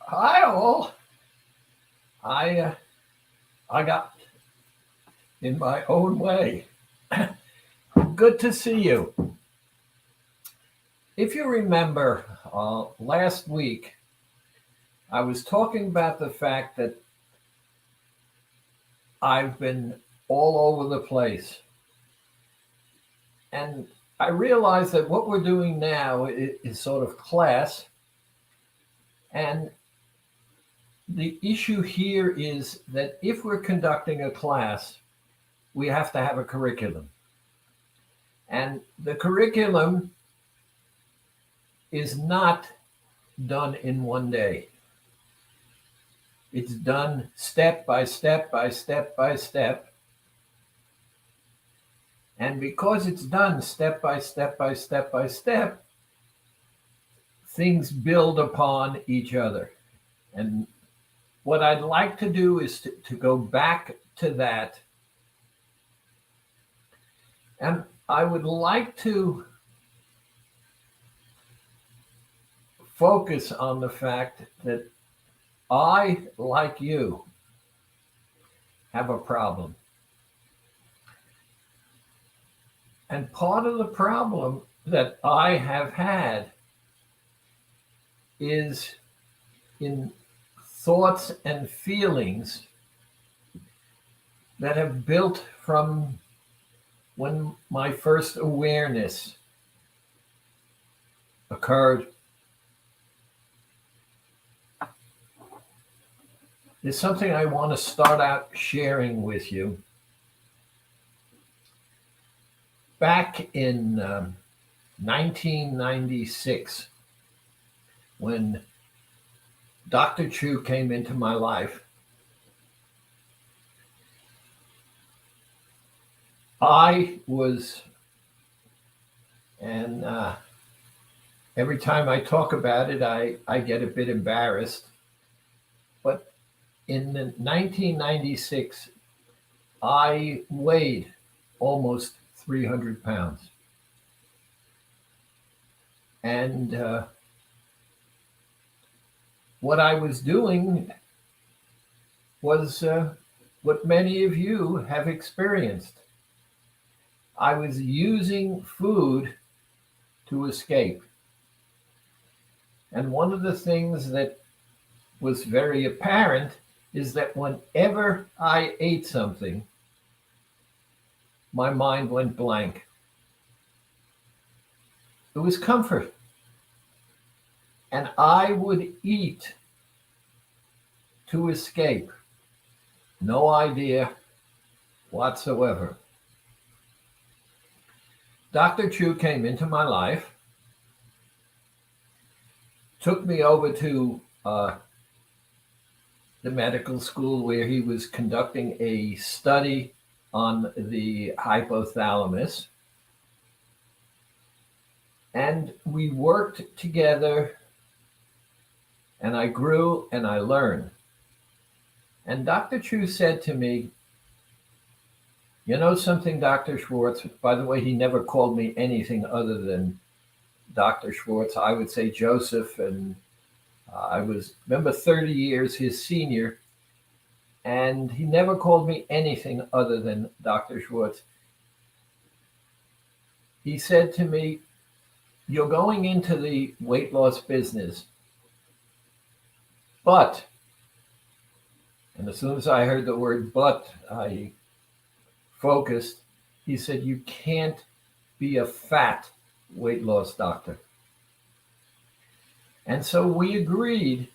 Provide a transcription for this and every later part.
Hi all. I I got in my own way. Good to see you. If you remember, last week I was talking about the fact that I've been all over the place, and I realized that what we're doing now is sort of class, and the issue here is that if we're conducting a class, we have to have a curriculum, and the curriculum is not done in one day. It's done step by step by step by step. And because it's done step by step by step by step, things build upon each other. And what I'd like to do is to go back to that. And I would like to focus on the fact that I, like you, have a problem. And part of the problem that I have had is in thoughts and feelings that have built from when my first awareness occurred. There's something I want to start out sharing with you. Back in 1996, when Dr. Chu came into my life, I was, and every time I talk about it, I get a bit embarrassed. But in 1996, I weighed almost 300 pounds. And what I was doing was what many of you have experienced. I was using food to escape. And one of the things that was very apparent is that whenever I ate something, my mind went blank. It was comfort. And I would eat to escape. No idea whatsoever. Dr. Chu came into my life, took me over to the medical school where he was conducting a study on the hypothalamus. And we worked together, and I grew and I learned. And Dr. Chu said to me, "You know something, Dr. Schwartz?" By the way, he never called me anything other than Dr. Schwartz. I would say Joseph, and I was, remember, 30 years his senior, and he never called me anything other than Dr. Schwartz. He said to me, "You're going into the weight loss business, but," and as soon as I heard the word "but," I focused. He said, "You can't be a fat weight loss doctor." And so we agreed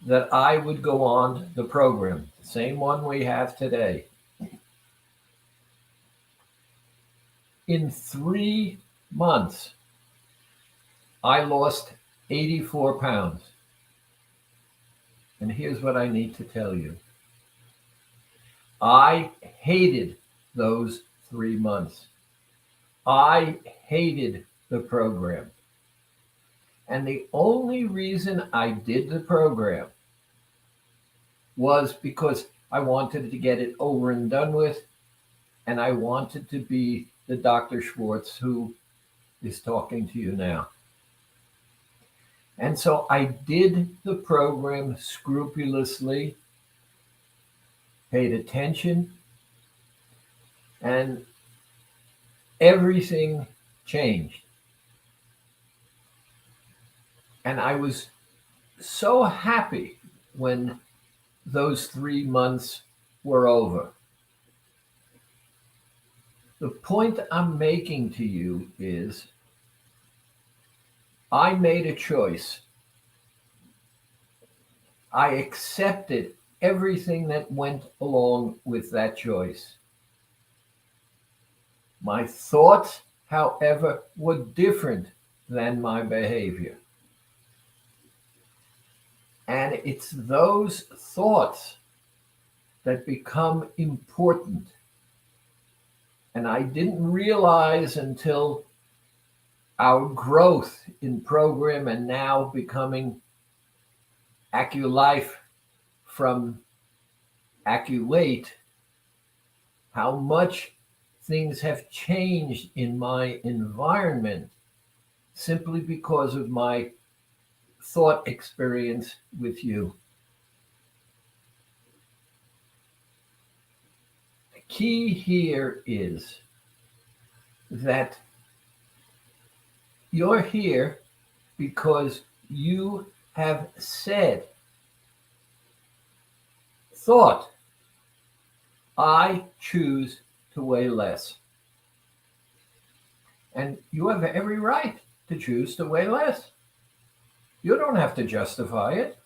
that I would go on the program, the same one we have today. In 3 months, I lost 84 pounds. And here's what I need to tell you. I hated those 3 months. I hated the program. And the only reason I did the program was because I wanted to get it over and done with, and I wanted to be the Dr. Schwartz who is talking to you now. And so I did the program scrupulously, paid attention, and everything changed. And I was so happy when those 3 months were over. The point I'm making to you is I made a choice. I accepted everything that went along with that choice. My thoughts, however, were different than my behavior. And it's those thoughts that become important. And I didn't realize until our growth in program and now becoming AccuLife from AccuWeight, how much things have changed in my environment simply because of my thought experience with you. The key here is that you're here because you have thought, I choose to weigh less. And you have every right to choose to weigh less. You don't have to justify it.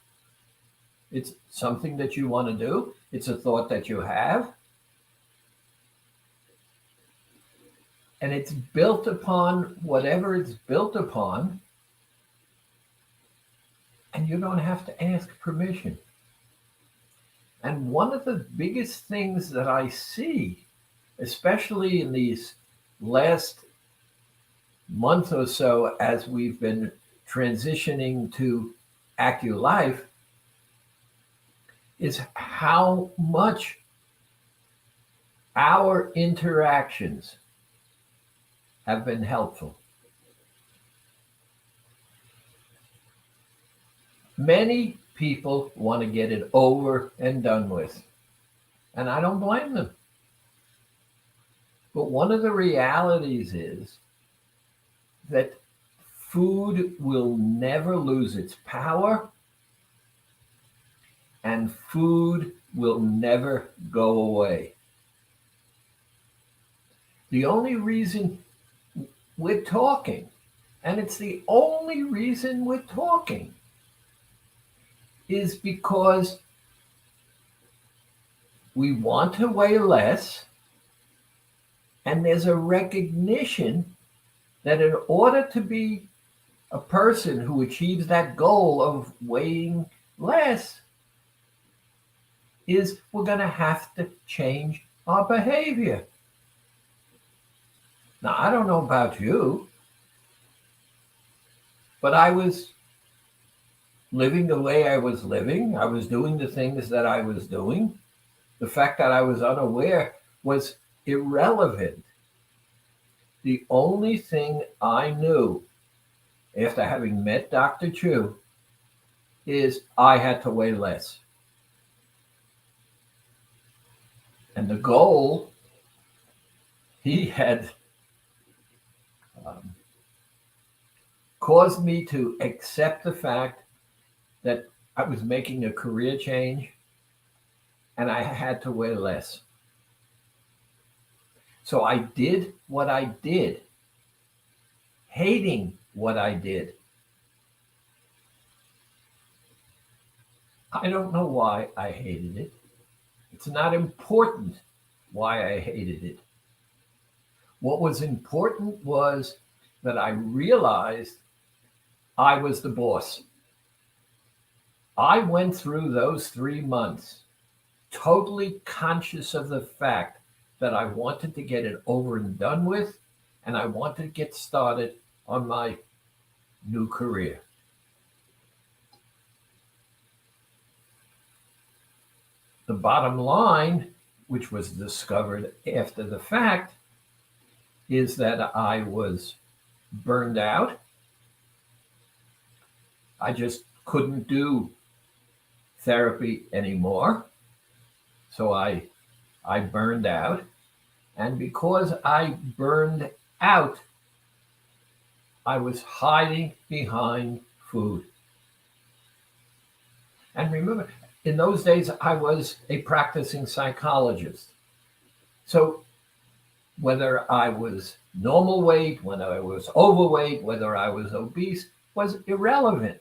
It's something that you want to do. It's a thought that you have. And it's built upon whatever it's built upon. And you don't have to ask permission. And one of the biggest things that I see, especially in these last month or so as we've been transitioning to AccuLife, is how much our interactions have been helpful. Many people want to get it over and done with, and I don't blame them. But one of the realities is that food will never lose its power, and food will never go away. The only reason we're talking, and it's the only reason we're talking, is because we want to weigh less, and there's a recognition that in order to be a person who achieves that goal of weighing less, is we're going to have to change our behavior. Now, I don't know about you, but I was living the way I was living. I was doing the things that I was doing. The fact that I was unaware was irrelevant. The only thing I knew after having met Dr. Chu is I had to weigh less. And the goal, he had caused me to accept the fact that I was making a career change and I had to weigh less. So I did what I did, hating what I did. I don't know why I hated it. It's not important why I hated it. What was important was that I realized I was the boss. I went through those 3 months totally conscious of the fact that I wanted to get it over and done with, and I wanted to get started on my new career. The bottom line, which was discovered after the fact, is that I was burned out. I just couldn't do therapy anymore. So I burned out. And because I burned out, I was hiding behind food. And remember, in those days, I was a practicing psychologist. So whether I was normal weight, whether I was overweight, whether I was obese, was irrelevant.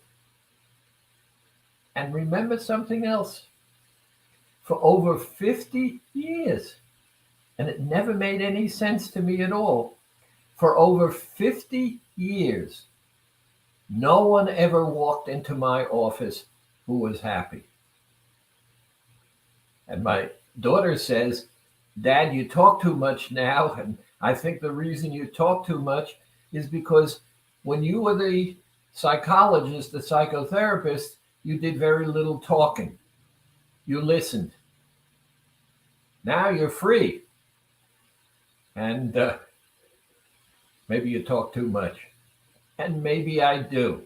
And remember something else. For over 50 years, and it never made any sense to me at all, for over 50 years, no one ever walked into my office who was happy. And my daughter says, Dad, you talk too much now. And I think the reason you talk too much is because when you were the psychologist, the psychotherapist, you did very little talking. You listened. Now you're free. And maybe you talk too much. And maybe I do.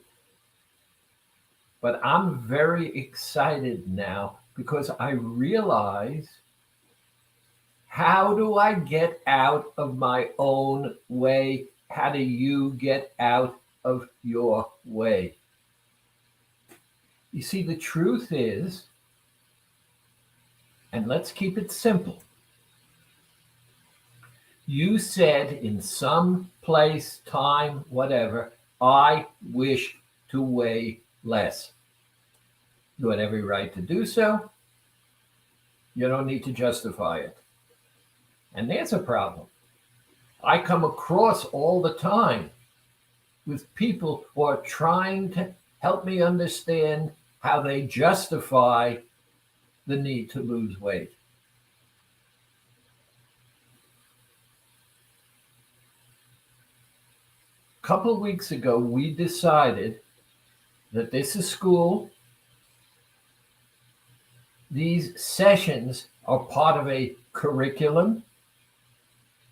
But I'm very excited now because I realize, how do I get out of my own way? How do you get out of your way? You see, the truth is, and let's keep it simple. You said in some place, time, whatever, I wish to weigh less. You had every right to do so. You don't need to justify it. And there's a problem. I come across all the time with people who are trying to help me understand how they justify the need to lose weight. A couple of weeks ago, we decided that this is school. These sessions are part of a curriculum.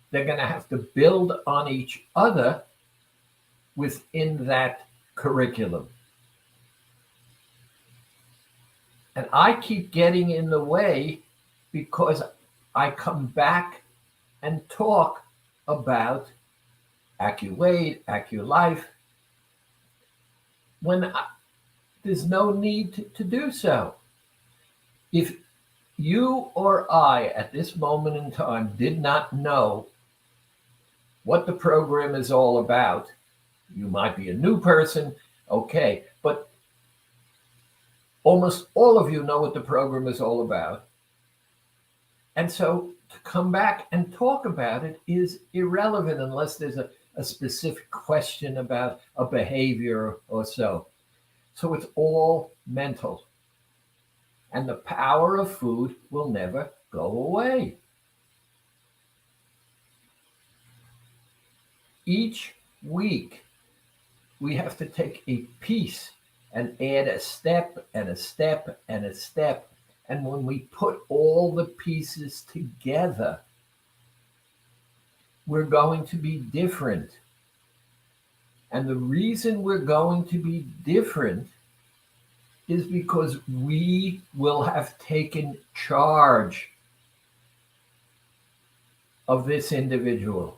They're going to have to build on each other within that curriculum. And I keep getting in the way because I come back and talk about AccuWeight, AccuLife, when there's no need to do so. If you or I at this moment in time did not know what the program is all about, you might be a new person, okay, but almost all of you know what the program is all about. And so to come back and talk about it is irrelevant unless there's a specific question about a behavior or so. So it's all mental. And the power of food will never go away. Each week, we have to take a piece and add a step and a step and a step. And when we put all the pieces together, we're going to be different. And the reason we're going to be different is because we will have taken charge of this individual.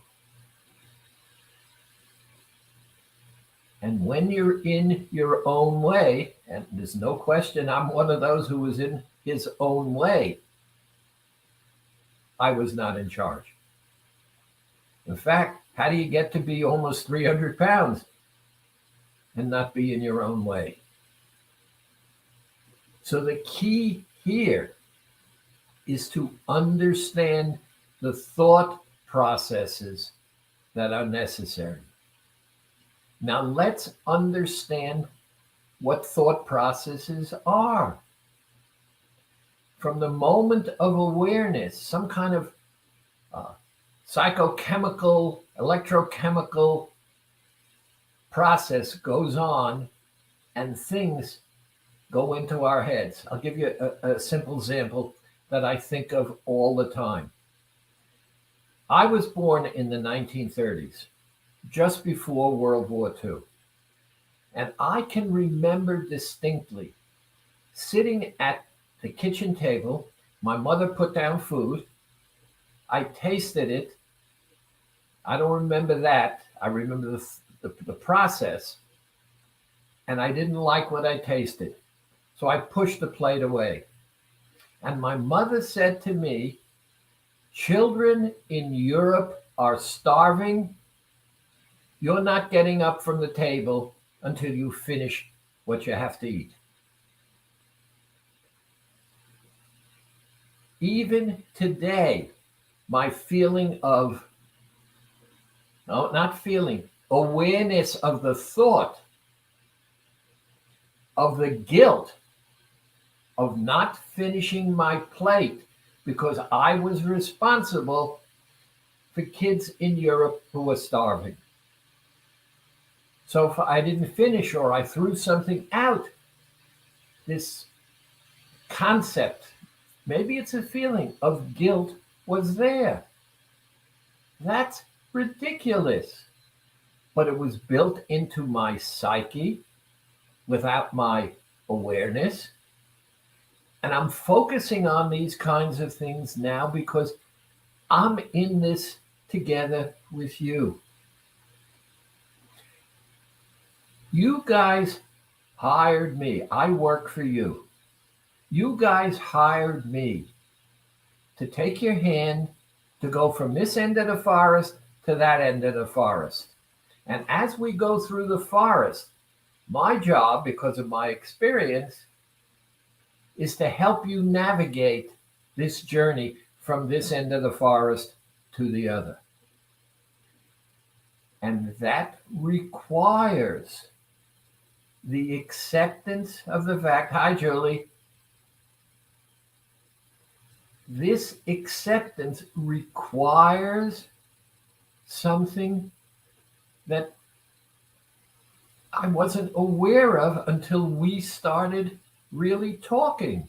And when you're in your own way, and there's no question I'm one of those who was in his own way, I was not in charge. In fact, how do you get to be almost 300 pounds and not be in your own way? So the key here is to understand the thought processes that are necessary. Now let's understand what thought processes are. From the moment of awareness, some kind of psychochemical, electrochemical process goes on and things go into our heads. I'll give you a simple example that I think of all the time. I was born in the 1930s, just before World War II. And I can remember distinctly sitting at the kitchen table. My mother put down food. I tasted it. I don't remember that. I remember the process. And I didn't like what I tasted. So I pushed the plate away. And my mother said to me, "Children in Europe are starving. You're not getting up from the table until you finish what you have to eat." Even today, my feeling of, no, not feeling, awareness of the thought of the guilt of not finishing my plate because I was responsible for kids in Europe who were starving. So if I didn't finish or I threw something out, this concept, maybe it's a feeling of guilt, was there. That's ridiculous. But it was built into my psyche without my awareness. And I'm focusing on these kinds of things now because I'm in this together with you. You guys hired me. I work for you. You guys hired me to take your hand to go from this end of the forest to that end of the forest. And as we go through the forest, my job, because of my experience, is to help you navigate this journey from this end of the forest to the other. And that requires the acceptance of the fact, hi, Julie. This acceptance requires something that I wasn't aware of until we started really talking.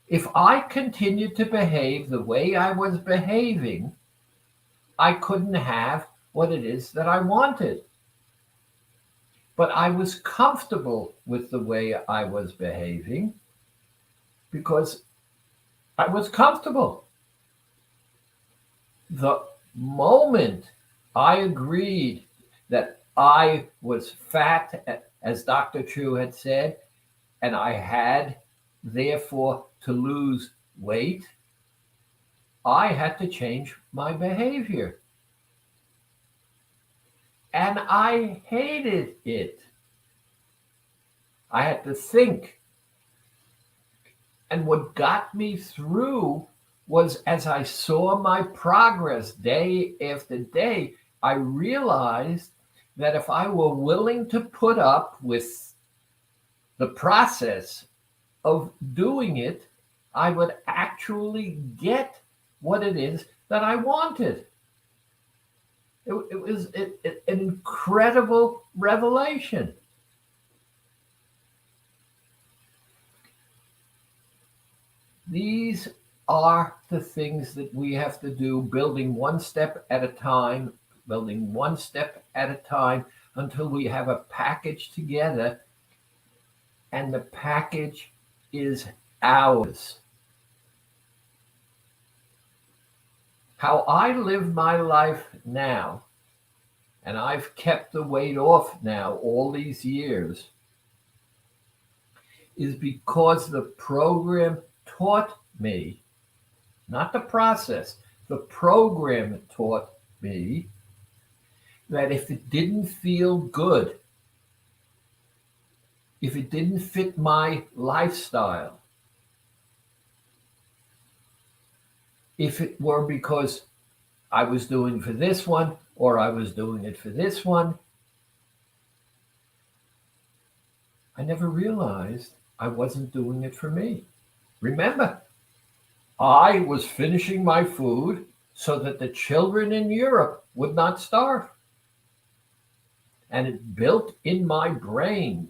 If I continued to behave the way I was behaving, I couldn't have what it is that I wanted. But I was comfortable with the way I was behaving because I was comfortable. The moment I agreed that I was fat, as Dr. Chu had said, and I had therefore to lose weight, I had to change my behavior. And I hated it. I had to think. And what got me through was as I saw my progress day after day, I realized that if I were willing to put up with the process of doing it, I would actually get what it is that I wanted. It was an incredible revelation. These are the things that we have to do, building one step at a time, building one step at a time until we have a package together, and the package is ours. How I live my life now, and I've kept the weight off now all these years, is because the program taught me, not the process, the program taught me that if it didn't feel good, if it didn't fit my lifestyle, if it were because I was doing for this one or I was doing it for this one, I never realized I wasn't doing it for me. Remember, I was finishing my food so that the children in Europe would not starve. And it built in my brain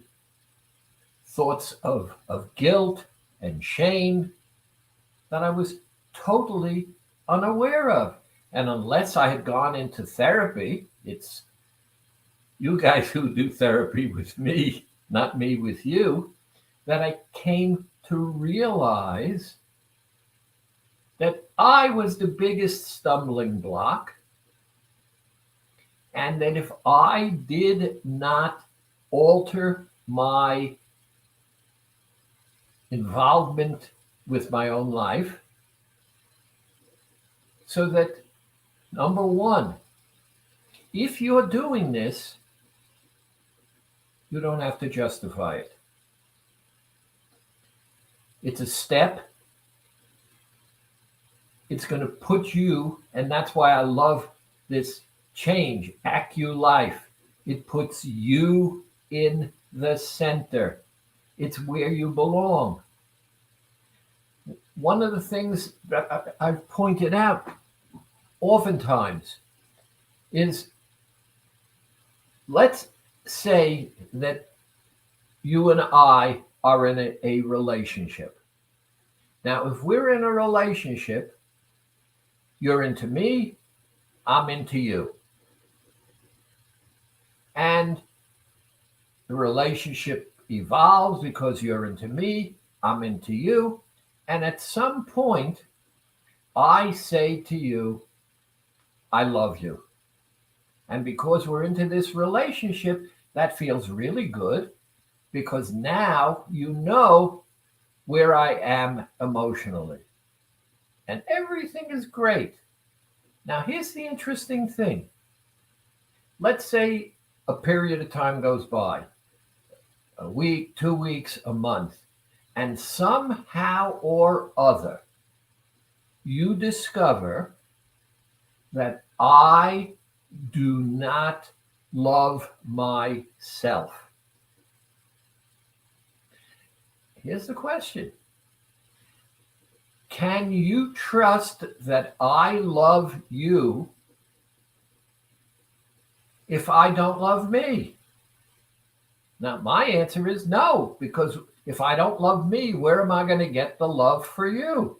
thoughts of guilt and shame that I was totally unaware of. And unless I had gone into therapy, it's you guys who do therapy with me, not me with you, that I came to realize that I was the biggest stumbling block, and that if I did not alter my involvement with my own life, so that, number one, if you're doing this, you don't have to justify it. It's a step. It's going to put you, and that's why I love this change, Life. It puts you in the center. It's where you belong. One of the things that I've pointed out oftentimes is, let's say that you and I are in a relationship. Now, if we're in a relationship, you're into me, I'm into you. And the relationship evolves because you're into me, I'm into you. And at some point, I say to you, I love you. And because we're into this relationship, that feels really good, because now you know where I am emotionally. And everything is great. Now, here's the interesting thing. Let's say a period of time goes by, a week, 2 weeks, a month, and somehow or other, you discover that I do not love myself. Here's the question. Can you trust that I love you if I don't love me? Now, my answer is no, because if I don't love me, where am I going to get the love for you?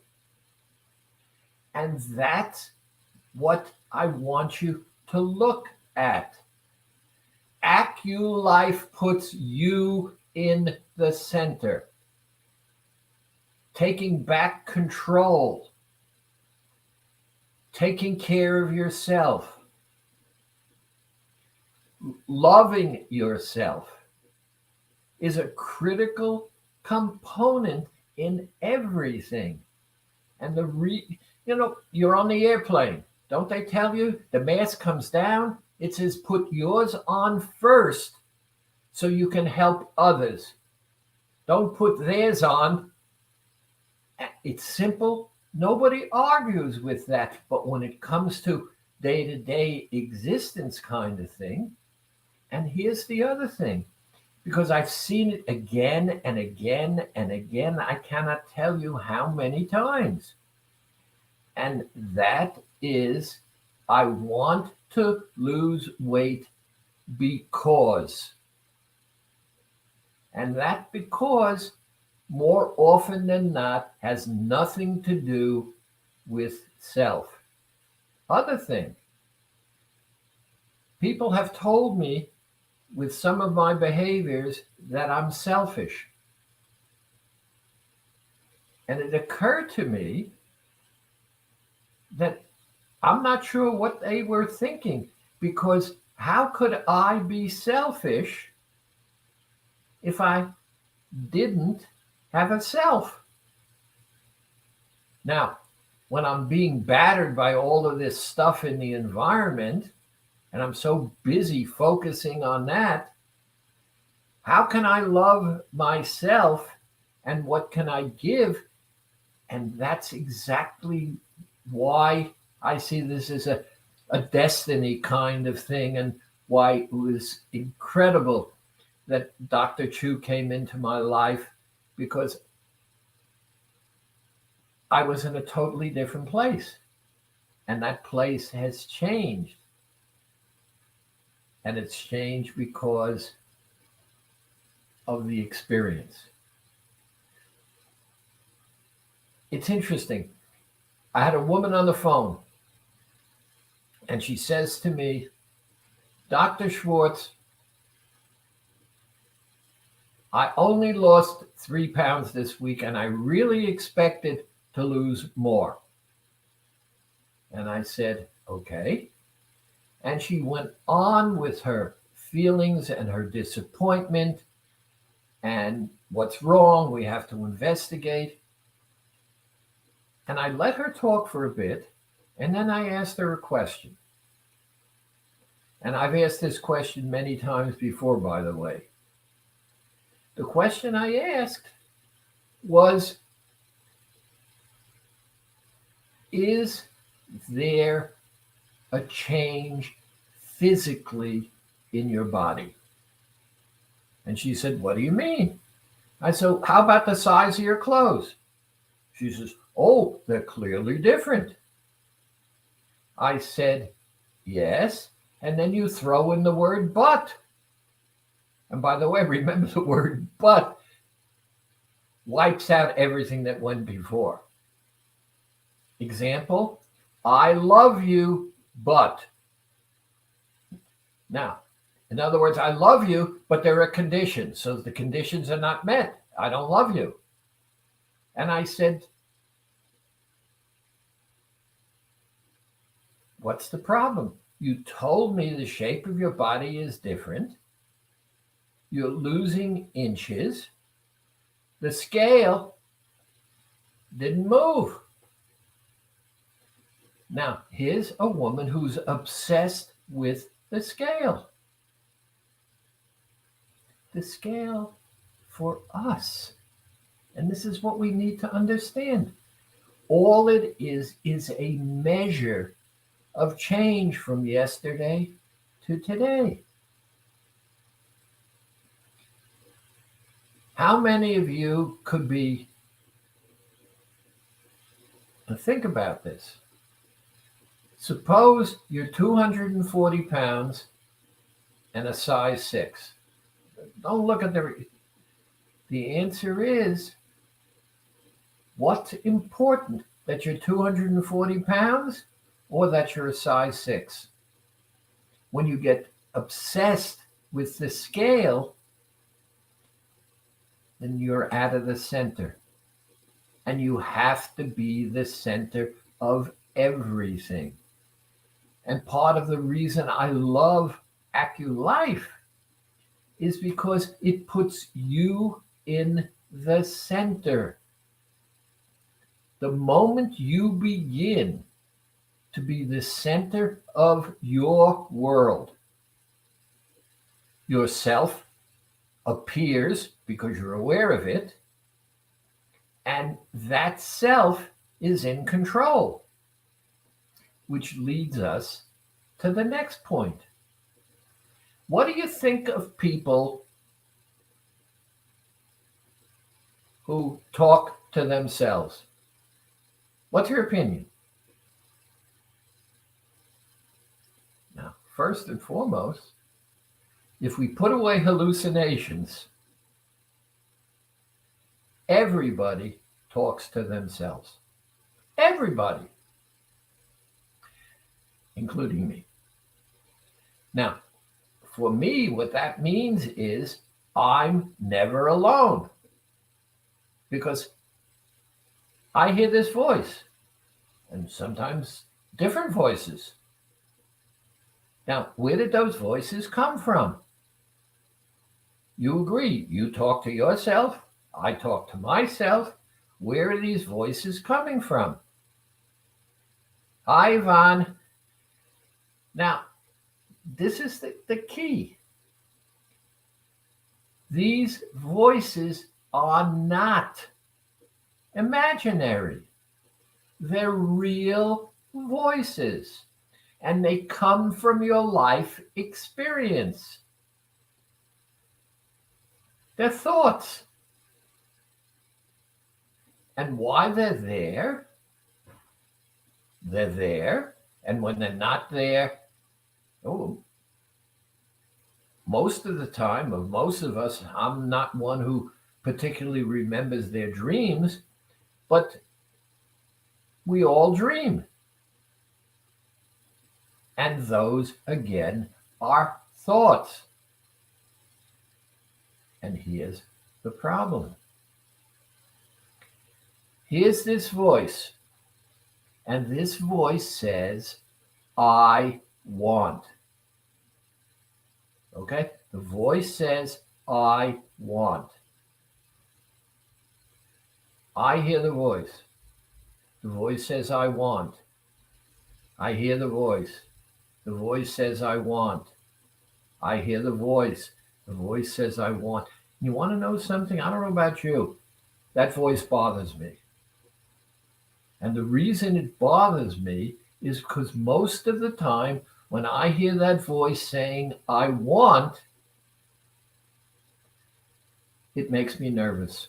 And that's what I want you to look at. Life puts you in the center. Taking back control, taking care of yourself, loving yourself is a critical component in everything. And you're on the airplane. Don't they tell you the mask comes down? It says put yours on first so you can help others. Don't put theirs on. It's simple. Nobody argues with that. But when it comes to day-to-day existence kind of thing, and here's the other thing, because I've seen it again and again and again, I cannot tell you how many times. And that is, I want to lose weight because. And that because, more often than not, has nothing to do with self. Other thing, people have told me with some of my behaviors that I'm selfish. And it occurred to me that I'm not sure what they were thinking, because how could I be selfish if I didn't have a self? Now, when I'm being battered by all of this stuff in the environment, and I'm so busy focusing on that, how can I love myself, and what can I give? And that's exactly why I see this as a destiny kind of thing, and why it was incredible that Dr. Chu came into my life, because I was in a totally different place, and that place has changed. And it's changed because of the experience. It's interesting. I had a woman on the phone, and she says to me, Dr. Schwartz, I only lost 3 pounds this week, and I really expected to lose more. And I said, okay. And she went on with her feelings and her disappointment and what's wrong, we have to investigate. And I let her talk for a bit, and then I asked her a question. And I've asked this question many times before, by the way. The question I asked was, is there a change physically in your body? And she said, what do you mean? I said, how about the size of your clothes? She says, oh, they're clearly different. I said, yes. And then you throw in the word but. And by the way, remember the word but wipes out everything that went before. Example, I love you, but. Now, in other words, I love you, but there are conditions. So the conditions are not met. I don't love you. And I said, what's the problem? You told me the shape of your body is different. You're losing inches. The scale didn't move. Now, here's a woman who's obsessed with the scale. The scale for us. And this is what we need to understand. All it is a measure of change from yesterday to today. How many of you could be, think about this. Suppose you're 240 pounds and a size 6. Don't look at the answer is, what's important, that you're 240 pounds or that you're a size 6? When you get obsessed with the scale, then you're out of the center. And you have to be the center of everything. And part of the reason I love AccuLife is because it puts you in the center. The moment you begin to be the center of your world, yourself appears because you're aware of it, and that self is in control, which leads us to the next point. What do you think of people who talk to themselves? What's your opinion? Now, first and foremost, if we put away hallucinations, everybody talks to themselves. Everybody, including me. Now, for me, what that means is I'm never alone, because I hear this voice, and sometimes different voices. Now, where did those voices come from? You agree. You talk to yourself. I talk to myself. Where are these voices coming from? Hi, Yvonne. Now, this is the key. These voices are not imaginary. They're real voices, and they come from your life experience. They're thoughts. And why they're there, and when they're not there, most of the time, of most of us, I'm not one who particularly remembers their dreams, but we all dream. And those, again, are thoughts. And here's the problem. Here's this voice, and this voice says, I want. Okay? The voice says, I want. I hear the voice. The voice says, I want. I hear the voice. The voice says, I want. I hear the voice. The voice says, I want. You want to know something? I don't know about you. That voice bothers me. And the reason it bothers me is because most of the time when I hear that voice saying, I want, it makes me nervous.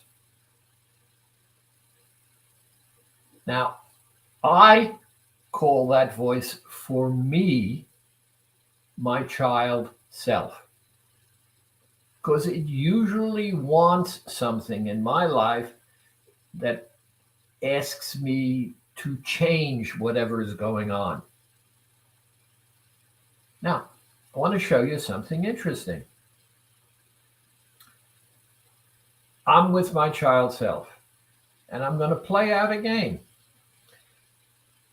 Now, I call that voice for me, my child self, because it usually wants something in my life that asks me to change whatever is going on. Now, I want to show you something interesting. I'm with my child self, and I'm going to play out a game.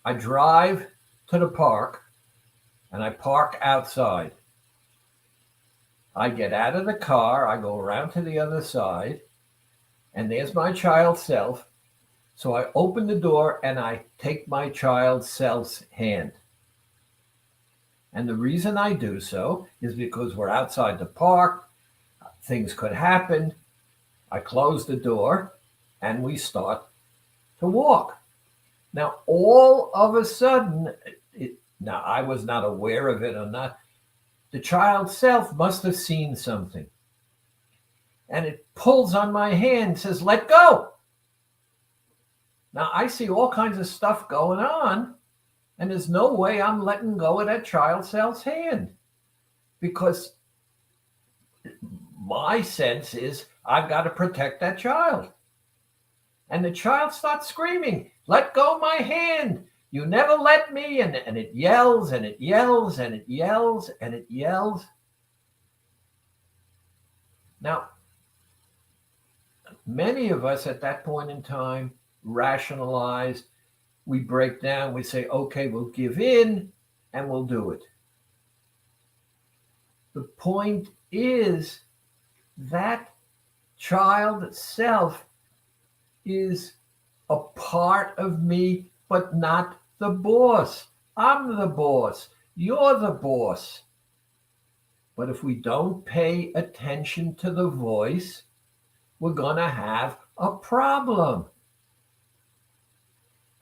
I drive to the park, and I park outside. I get out of the car, I go around to the other side, and there's my child self. So I open the door and I take my child self's hand. And the reason I do so is because we're outside the park, things could happen. I close the door and we start to walk. Now, all of a sudden, now I was not aware of it or not, the child self must have seen something. And it pulls on my hand, says, let go. Now, I see all kinds of stuff going on, and there's no way I'm letting go of that child self's hand, because my sense is I've got to protect that child. And the child starts screaming, let go my hand. You never let me. And it yells and it yells and it yells and it yells. Now, many of us at that point in time rationalize. We break down. We say, okay, we'll give in and we'll do it. The point is that child self is a part of me, but not the boss. I'm the boss. You're the boss. But if we don't pay attention to the voice, we're going to have a problem.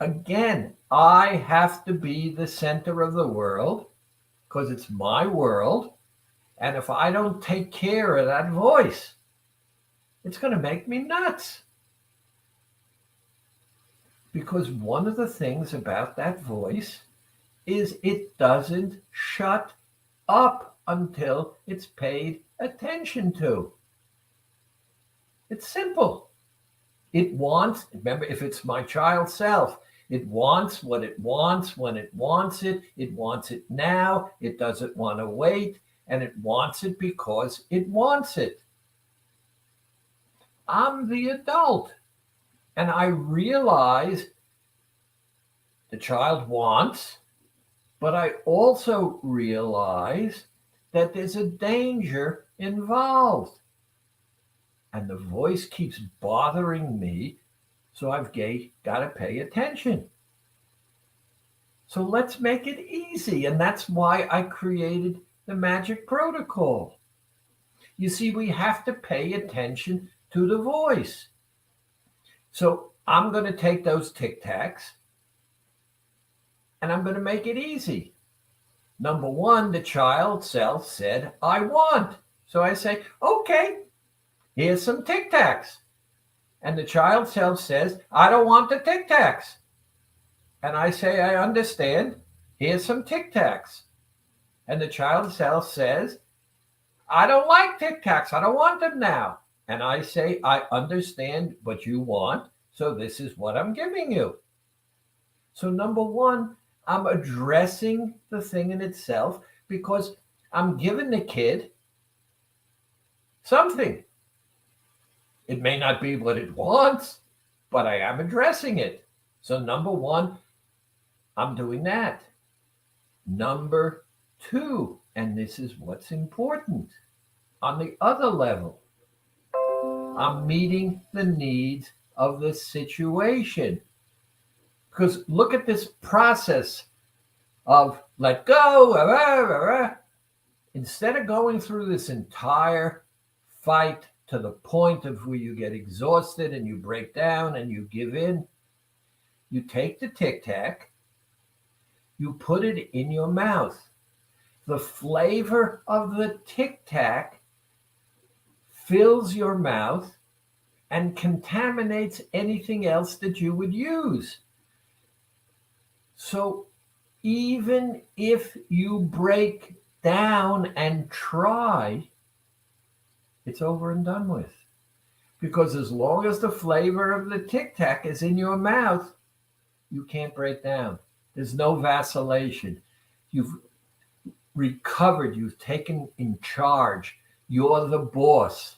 Again, I have to be the center of the world because it's my world. And if I don't take care of that voice, it's going to make me nuts. Because one of the things about that voice is it doesn't shut up until it's paid attention to. It's simple. It wants, remember, if it's my child self, it wants what it wants when it wants it. It wants it now. It doesn't want to wait. And it wants it because it wants it. I'm the adult. And I realize the child wants, but I also realize that there's a danger involved. And the voice keeps bothering me, so I've got to pay attention. So let's make it easy. And that's why I created the magic protocol. You see, we have to pay attention to the voice. So I'm going to take those Tic Tacs and I'm going to make it easy. Number one, the child self said, I want. So I say, okay, here's some Tic Tacs. And the child self says, I don't want the Tic Tacs. And I say, I understand. Here's some Tic Tacs. And the child self says, I don't like Tic Tacs. I don't want them now. And I say, I understand what you want. So this is what I'm giving you. So number one, I'm addressing the thing in itself because I'm giving the kid something. It may not be what it wants, but I am addressing it. So, number one, I'm doing that. Number two, and this is what's important, on the other level, I'm meeting the needs of the situation. Because look at this process of let go. Instead of going through this entire fight to the point of where you get exhausted and you break down and you give in, you take the Tic Tac, you put it in your mouth. The flavor of the Tic Tac fills your mouth and contaminates anything else that you would use. So even if you break down and try, it's over and done with. Because as long as the flavor of the Tic Tac is in your mouth, you can't break down. There's no vacillation. You've recovered. You've taken in charge. You're the boss.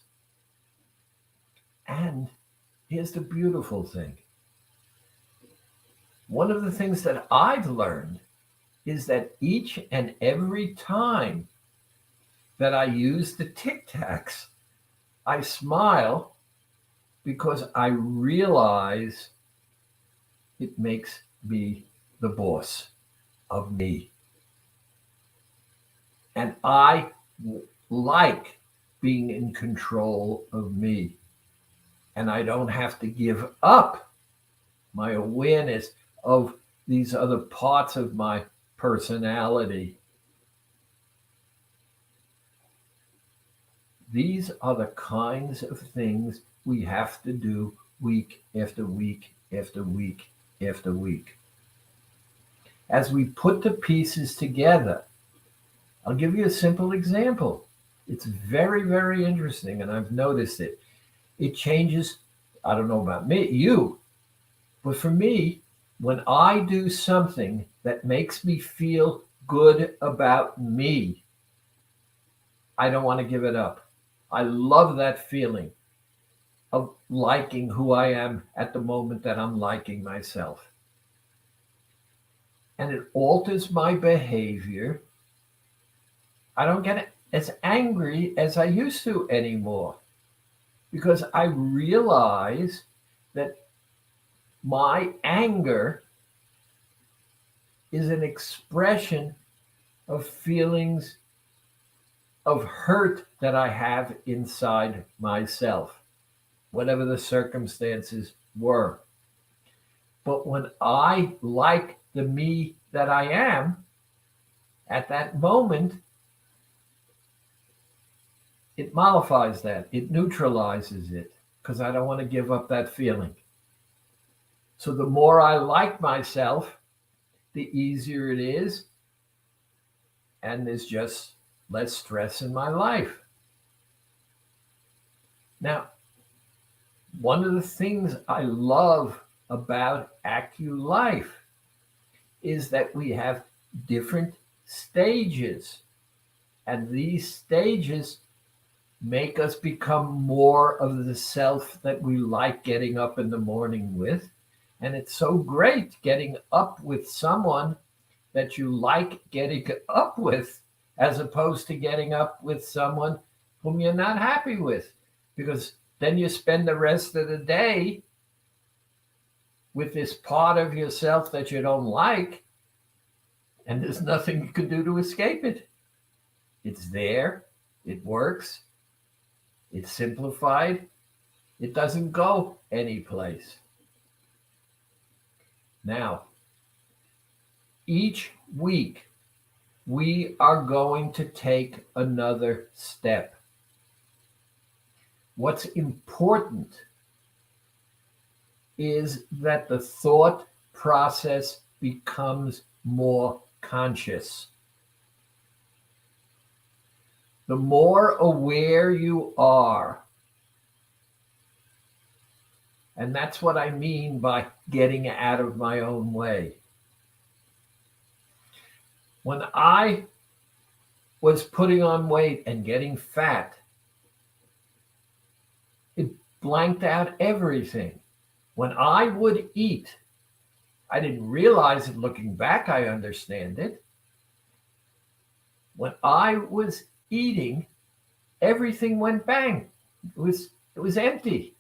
And here's the beautiful thing. One of the things that I've learned is that each and every time that I use the Tic Tacs, I smile because I realize it makes me the boss of me. And I like being in control of me. And I don't have to give up my awareness of these other parts of my personality. These are the kinds of things we have to do week after week after week after week. As we put the pieces together, I'll give you a simple example. It's very, very interesting, and I've noticed it. It changes, I don't know about you, but for me, when I do something that makes me feel good about me, I don't want to give it up. I love that feeling of liking who I am at the moment that I'm liking myself. And it alters my behavior. I don't get as angry as I used to anymore because I realize that my anger is an expression of feelings of hurt that I have inside myself, whatever the circumstances were. But when I like the me that I am, at that moment, it mollifies that, it neutralizes it, because I don't want to give up that feeling. So the more I like myself, the easier it is, and there's just less stress in my life. Now, one of the things I love about AccuLife is that we have different stages, and these stages make us become more of the self that we like getting up in the morning with. And it's so great getting up with someone that you like getting up with, as opposed to getting up with someone whom you're not happy with, because then you spend the rest of the day with this part of yourself that you don't like, and there's nothing you can do to escape it. It's there, it works, it's simplified, it doesn't go anyplace. Now, each week, we are going to take another step. What's important is that the thought process becomes more conscious. The more aware you are, and that's what I mean by getting out of my own way. When I was putting on weight and getting fat, it blanked out everything. When I would eat, I didn't realize it. Looking back, I understand it. When I was eating, everything went bang. It was empty.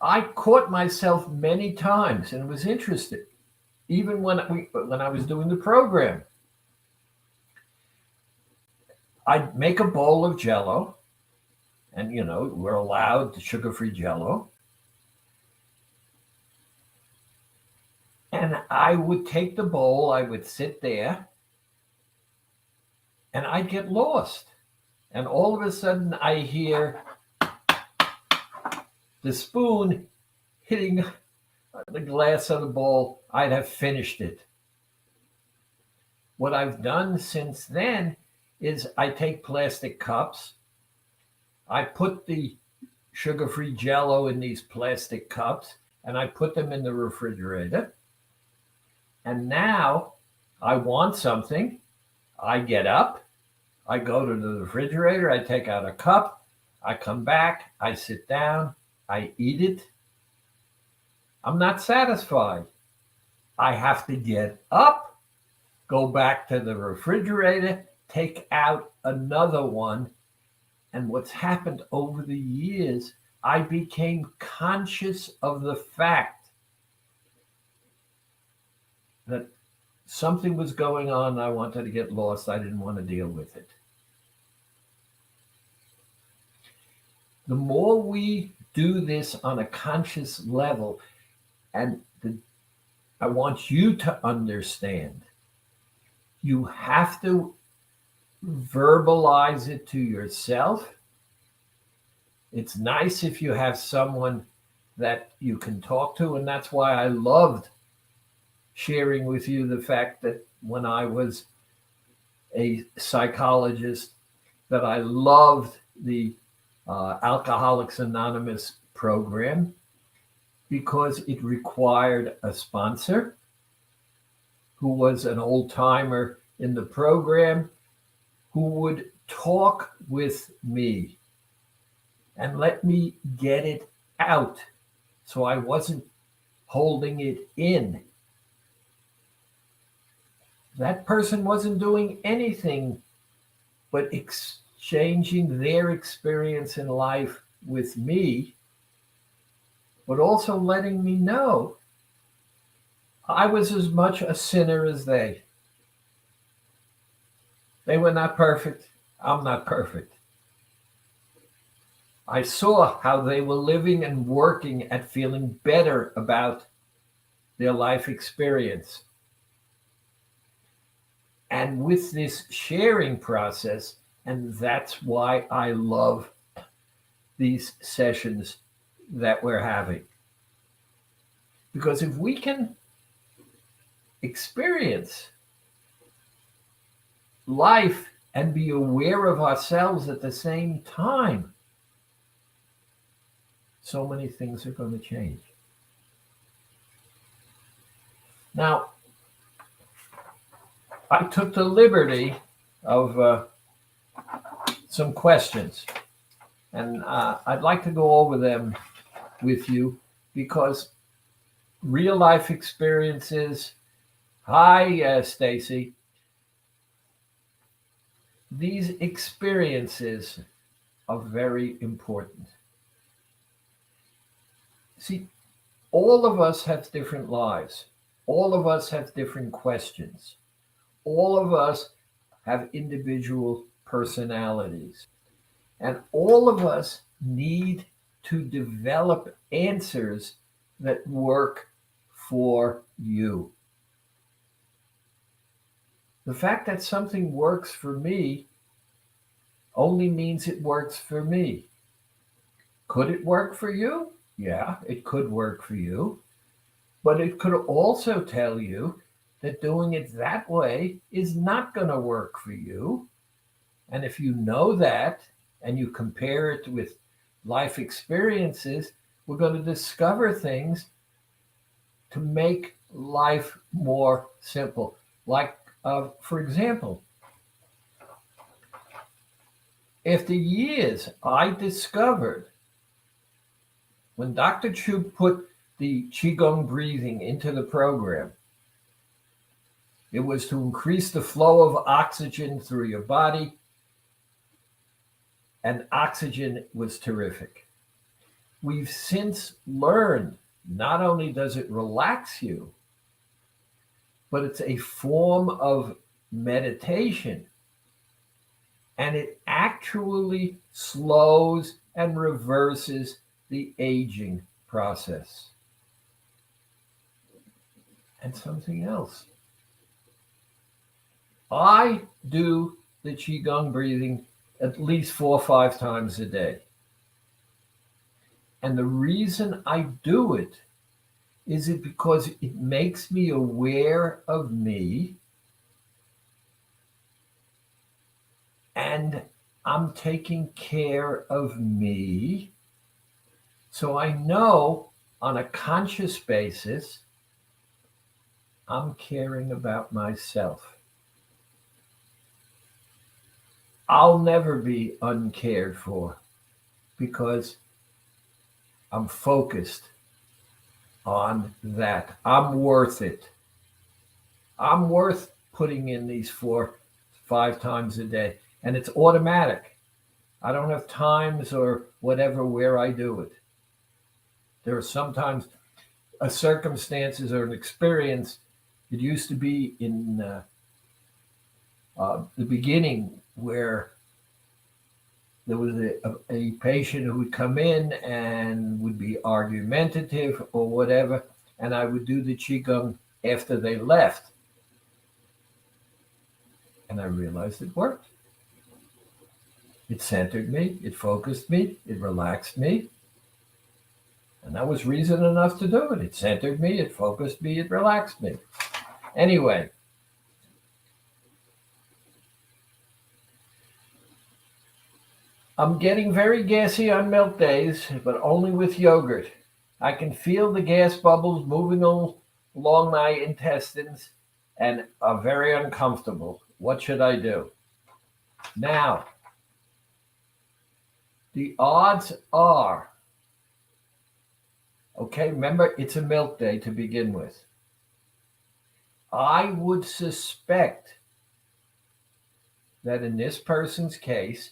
I caught myself many times, and was interested. Even when I was doing the program, I'd make a bowl of Jello, and we're allowed the sugar-free Jello, and I would take the bowl. I would sit there, and I'd get lost, and all of a sudden I hear the spoon hitting the glass of the bowl. I'd have finished it. What I've done since then is I take plastic cups. I put the sugar-free Jello in these plastic cups, and I put them in the refrigerator. And now I want something. I get up. I go to the refrigerator. I take out a cup. I come back. I sit down. I eat it. I'm not satisfied. I have to get up, go back to the refrigerator, take out another one. And what's happened over the years, I became conscious of the fact that something was going on. I wanted to get lost. I didn't want to deal with it. The more we do this on a conscious level, and I want you to understand, you have to verbalize it to yourself. It's nice if you have someone that you can talk to, and that's why I loved sharing with you the fact that when I was a psychologist, that I loved the Alcoholics Anonymous program, because it required a sponsor who was an old timer in the program, who would talk with me and let me get it out, so I wasn't holding it in. That person wasn't doing anything but exchanging their experience in life with me, but also letting me know I was as much a sinner as they. They were not perfect. I'm not perfect. I saw how they were living and working at feeling better about their life experience. And with this sharing process, and that's why I love these sessions that we're having. Because if we can experience life and be aware of ourselves at the same time, so many things are going to change. Now, I took the liberty of some questions, and I'd like to go over them with you, because real life experiences. Hi, Stacy. These experiences are very important. See, all of us have different lives. All of us have different questions. All of us have individual personalities. And all of us need to develop answers that work for you. The fact that something works for me only means it works for me. Could it work for you? Yeah, it could work for you. But it could also tell you that doing it that way is not going to work for you. And if you know that and you compare it with life experiences, we're going to discover things to make life more simple. Like, for example, after years, I discovered When Dr. Chu put the Qigong breathing into the program, it was to increase the flow of oxygen through your body, and oxygen was terrific. We've since learned not only does it relax you, but it's a form of meditation, and it actually slows and reverses the aging process. And something else. I do the Qigong breathing at least 4 or 5 times a day. And the reason I do it is it because it makes me aware of me, and I'm taking care of me. So I know on a conscious basis, I'm caring about myself. I'll never be uncared for because I'm focused on that. I'm worth it. I'm worth putting in these 4, 5 times a day. And it's automatic. I don't have times or whatever where I do it. There are sometimes circumstances or an experience. It used to be in the beginning where there was a patient who would come in and would be argumentative or whatever, and I would do the Qigong after they left. And I realized it worked. It centered me, it focused me, it relaxed me. And that was reason enough to do it. It centered me, it focused me, it relaxed me. Anyway, I'm getting very gassy on milk days, but only with yogurt. I can feel the gas bubbles moving along my intestines and are very uncomfortable. What should I do? Now, the odds are, okay, remember, it's a milk day to begin with. I would suspect that in this person's case,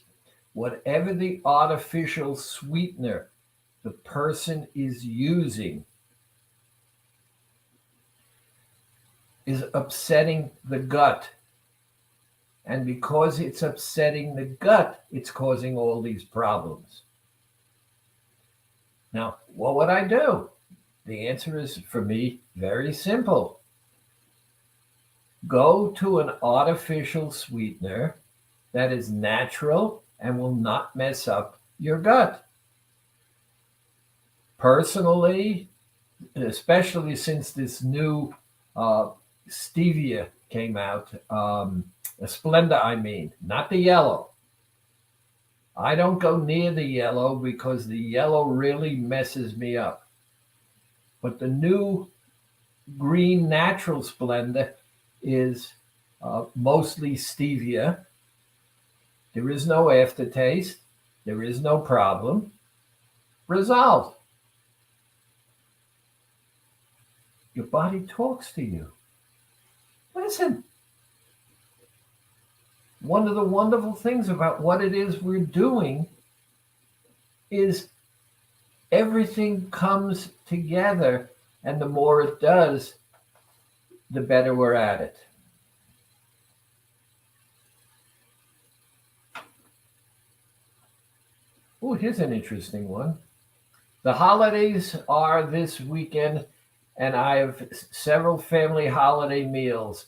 whatever the artificial sweetener the person is using is upsetting the gut. And because it's upsetting the gut, it's causing all these problems. Now, what would I do? The answer is, for me, very simple. Go to an artificial sweetener that is natural and will not mess up your gut. Personally, especially since this new stevia came out, Splenda, I mean, not the yellow. I don't go near the yellow because the yellow really messes me up. But the new green natural Splenda is mostly stevia. There is no aftertaste. There is no problem. Resolved. Your body talks to you. Listen. One of the wonderful things about what it is we're doing is everything comes together, and the more it does, the better we're at it. Oh, here's an interesting one. The holidays are this weekend, and I have several family holiday meals.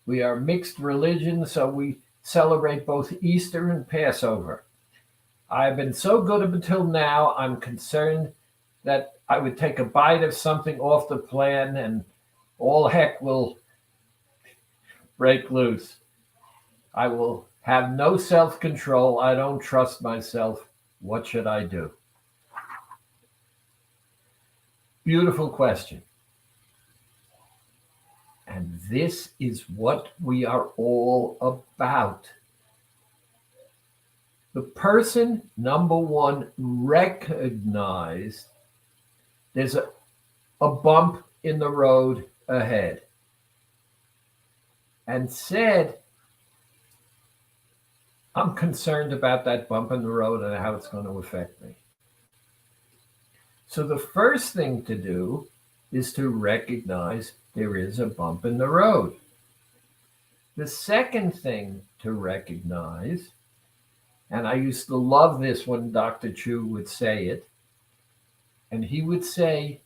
We are mixed religion, so we celebrate both Easter and Passover. I've been so good up until now, I'm concerned that I would take a bite of something off the plan and all heck will break loose. I will have no self-control. I don't trust myself. What should I do? Beautiful question. And this is what we are all about. The person, number one, recognized there's a bump in the road ahead, and said, I'm concerned about that bump in the road and how it's going to affect me. So the first thing to do is to recognize there is a bump in the road. The second thing to recognize, and I used to love this when Dr. Chu would say it, and he would say,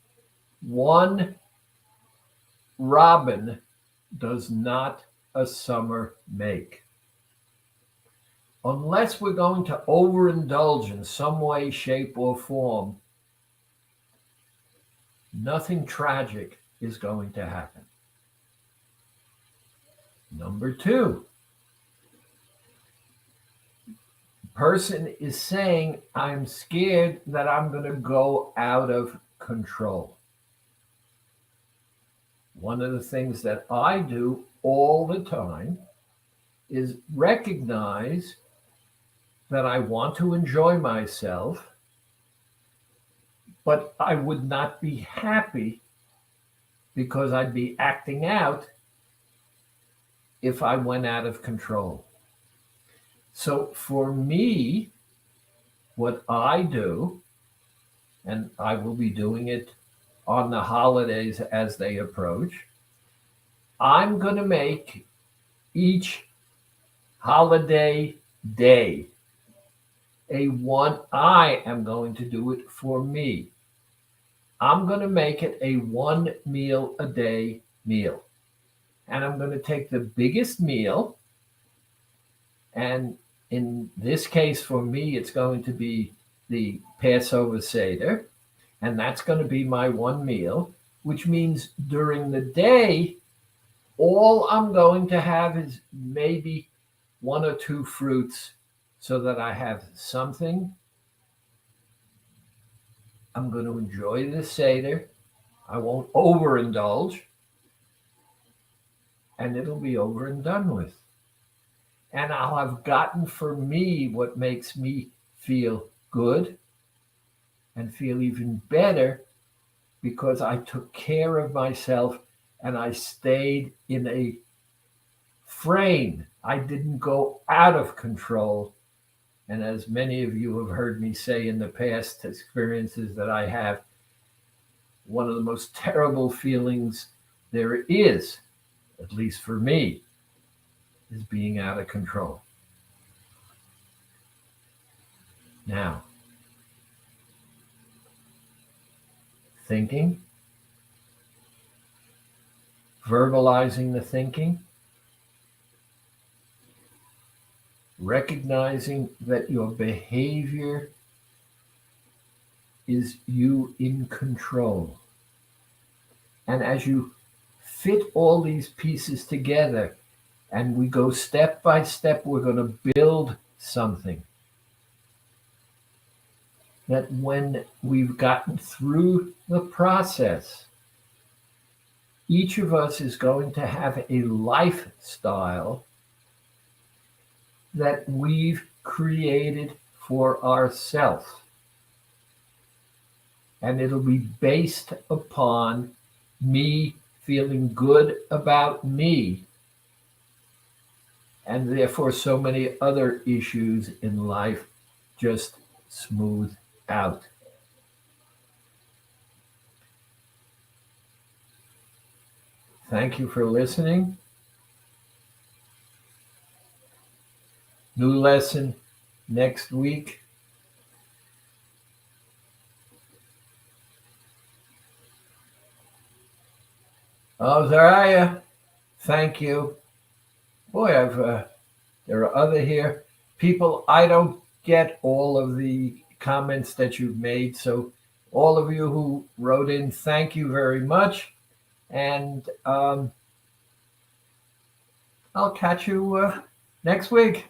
one robin does not a summer make. Unless we're going to overindulge in some way, shape, or form, nothing tragic is going to happen. Number two, the person is saying, I'm scared that I'm going to go out of control. One of the things that I do all the time is recognize that I want to enjoy myself, but I would not be happy because I'd be acting out if I went out of control. So for me, what I do, and I will be doing it on the holidays as they approach, I'm going to make each holiday day a one. I am going to do it for me. I'm going to make it a one meal a day meal. And I'm going to take the biggest meal. And in this case, for me, it's going to be the Passover Seder. And that's going to be my one meal, which means during the day, all I'm going to have is maybe one or two fruits so that I have something. I'm going to enjoy the Seder. I won't overindulge. And it'll be over and done with. And I'll have gotten for me what makes me feel good and feel even better because I took care of myself and I stayed in a frame. I didn't go out of control. And as many of you have heard me say in the past experiences that I have, one of the most terrible feelings there is, at least for me, is being out of control. Now, thinking, verbalizing the thinking, recognizing that your behavior is you in control. And as you fit all these pieces together and we go step by step, we're going to build something that when we've gotten through the process, each of us is going to have a lifestyle that we've created for ourselves. And it'll be based upon me feeling good about me, and therefore so many other issues in life just smooth out. Thank you for listening. New lesson next week. Oh, Zariah, thank you. Boy, there are other here. People, I don't get all of the comments that you've made. So all of you who wrote in, thank you very much. And I'll catch you next week.